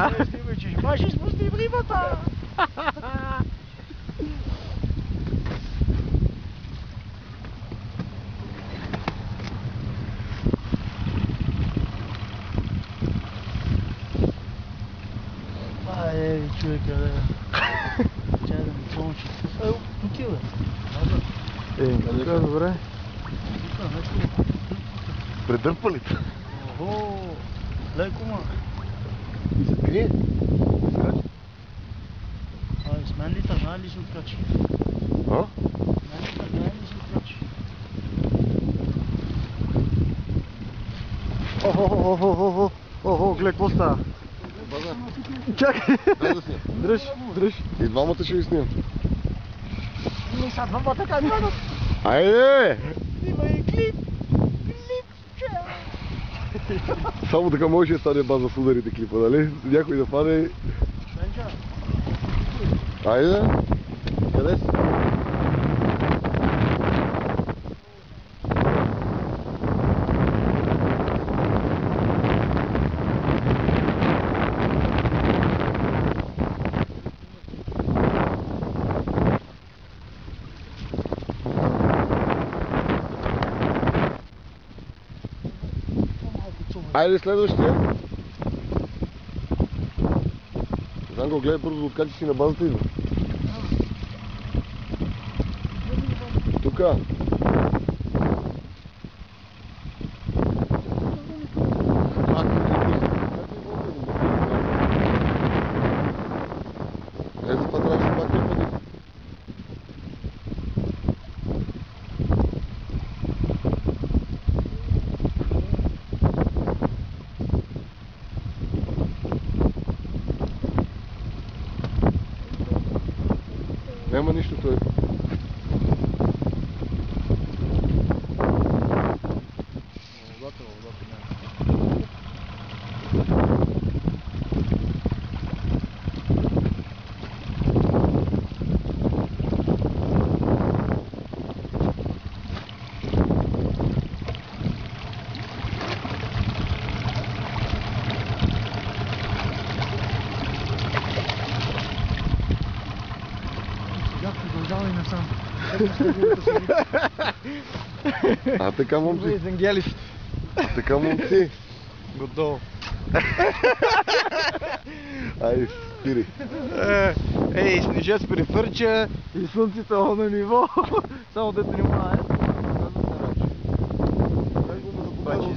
Снимай, че май ще спустим рибата! Ай, човека, бе. Чай да ми помочи. Тук е, бе. Тук е добре. Тук, леко. Предърпалите. Охо, леко, ма. За крие? Ай, с мен ли търна ли се откачи? А? С мен ли търна ли се откачи? Охо, гледай, какво става? Чакай! Дръж, дръж. И двамата ще ви снимам. Не са двамата как гледат. Айде! Снимай клип! Клипче! Само така може да стане база с ударите клипа, нали? Някой да паде. Пенча! Айде! Къде си? Айде следващия. Занго, гледай бързо, откачи си на базата идва. Тука. Ето това трябваше пак да бъде. Няма нищо той. Продължавай насам. А така, момци. Евангелист. Така, момци. Готово. Айде, спири. Ей, снежец префърча и слънцето на ниво. Само дето не мае. Бачи,